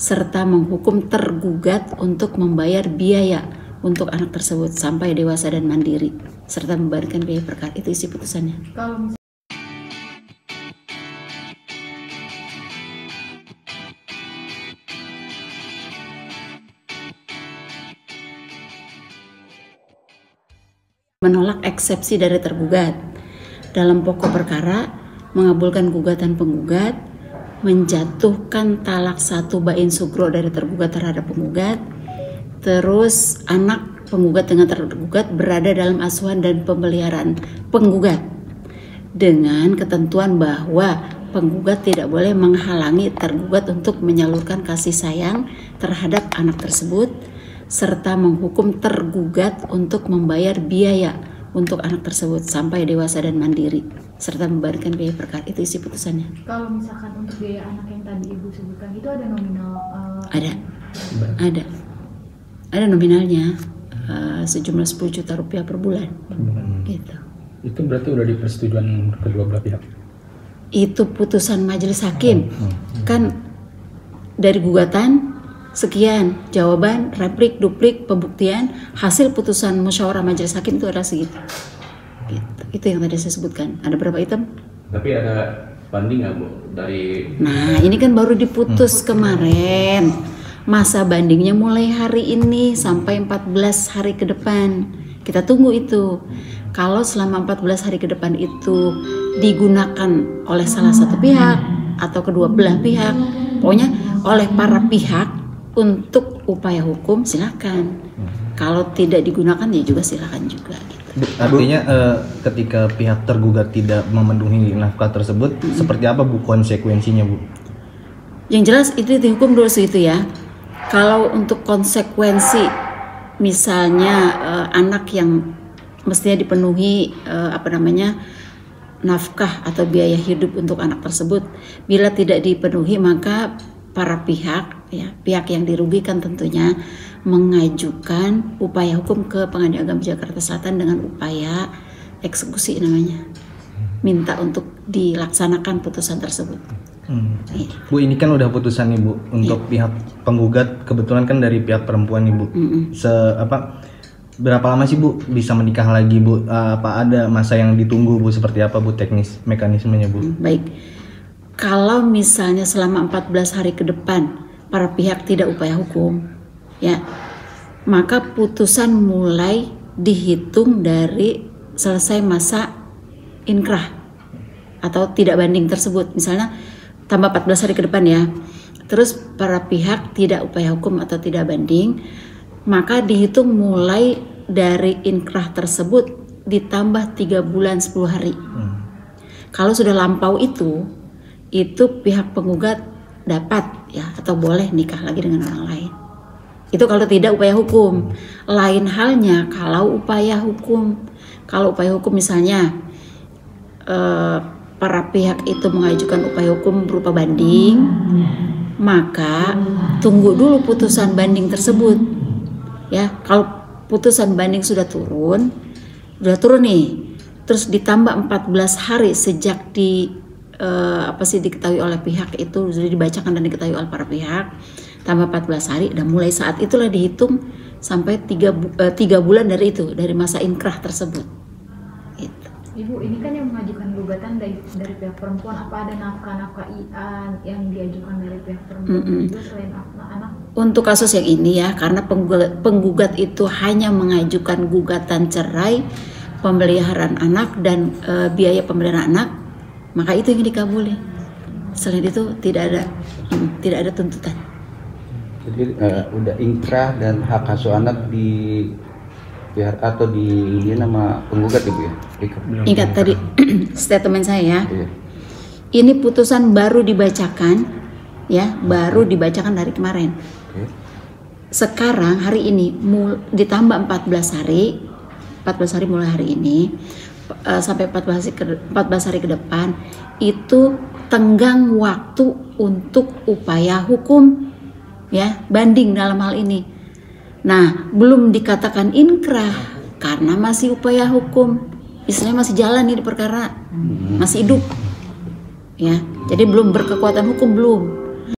serta menghukum tergugat untuk membayar biaya untuk anak tersebut sampai dewasa dan mandiri, serta membayarkan biaya perkara. Itu isi putusannya. Menolak eksepsi dari tergugat. Dalam pokok perkara, mengabulkan gugatan penggugat, menjatuhkan talak 1 bain sugro dari tergugat terhadap penggugat, terus anak penggugat dengan tergugat berada dalam asuhan dan pemeliharaan penggugat dengan ketentuan bahwa penggugat tidak boleh menghalangi tergugat untuk menyalurkan kasih sayang terhadap anak tersebut, serta menghukum tergugat untuk membayar biaya untuk anak tersebut sampai dewasa dan mandiri, serta membayarkan biaya perkara. Itu isi putusannya. Kalau misalkan untuk biaya anak yang tadi Ibu sebutkan itu ada nominal? Ada nominalnya, sejumlah 10 juta rupiah per bulan. Gitu. Itu berarti udah di persetujuan kedua belah pihak? Itu putusan majelis hakim. Kan dari gugatan sekian, jawaban, replik, duplik, pembuktian, hasil putusan musyawarah majelis hakim itu adalah segitu. Gitu. Itu yang tadi saya sebutkan. Ada berapa item? Tapi ada banding nggak Bu dari? Nah, ini kan baru diputus kemarin. Masa bandingnya mulai hari ini sampai 14 hari ke depan. Kita tunggu itu. Kalau selama 14 hari ke depan itu digunakan oleh salah satu pihak atau kedua belah pihak, pokoknya oleh para pihak untuk upaya hukum, silakan. Kalau tidak digunakan ya juga silakan juga. Gitu. Artinya ketika pihak tergugat tidak memenuhi nafkah tersebut, seperti apa Bu konsekuensinya Bu? Yang jelas itu dihukum dulu segitu ya. Kalau untuk konsekuensi, misalnya anak yang mestinya dipenuhi nafkah atau biaya hidup untuk anak tersebut, bila tidak dipenuhi maka para pihak, ya, pihak yang dirugikan tentunya mengajukan upaya hukum ke Pengadilan Agama Jakarta Selatan dengan upaya eksekusi namanya, minta untuk dilaksanakan putusan tersebut. Bu, ini kan udah putusan nih Bu untuk pihak penggugat, kebetulan kan dari pihak perempuan nih Bu. Berapa lama sih Bu bisa menikah lagi Bu? Apa ada masa yang ditunggu Bu? Seperti apa Bu teknis mekanismenya Bu? Baik. Kalau misalnya selama 14 hari ke depan para pihak tidak upaya hukum, ya, maka putusan mulai dihitung dari selesai masa inkrah atau tidak banding tersebut. Misalnya tambah 14 hari ke depan ya. Terus para pihak tidak upaya hukum atau tidak banding, maka dihitung mulai dari inkrah tersebut ditambah 3 bulan 10 hari. Kalau sudah lampau itu pihak penggugat dapat ya atau boleh nikah lagi dengan orang lain. Itu kalau tidak upaya hukum. Lain halnya kalau upaya hukum. Kalau upaya hukum misalnya para pihak itu mengajukan upaya hukum berupa banding, maka tunggu dulu putusan banding tersebut. Ya, kalau putusan banding sudah turun nih, terus ditambah 14 hari sejak diketahui oleh pihak itu, sudah dibacakan dan diketahui oleh para pihak, tambah 14 hari dan mulai saat itulah dihitung sampai 3 bulan dari masa inkrah tersebut. Gitu. Ibu, ini kan yang mengajukan gugatan dari pihak perempuan, apa ada nafkah ian yang diajukan dari pihak perempuan juga selain anak? Untuk kasus yang ini ya, karena penggugat itu hanya mengajukan gugatan cerai, pemeliharaan anak dan biaya pemeliharaan anak, maka itu yang dikabuli. Selain itu tidak ada tuntutan. Jadi udah inkrah dan hak asuh anak di pihak atau di nama penggugat Ibu ya? Ingat tadi statement saya. Iya. Ini putusan baru dibacakan ya, baru dibacakan hari kemarin. Sekarang hari ini ditambah 14 hari mulai hari ini sampai 14 hari ke depan itu tenggang waktu untuk upaya hukum ya, banding dalam hal ini. Nah, belum dikatakan inkrah karena masih upaya hukum. Istilahnya masih jalan nih di perkara, masih hidup. Ya. Jadi belum berkekuatan hukum belum.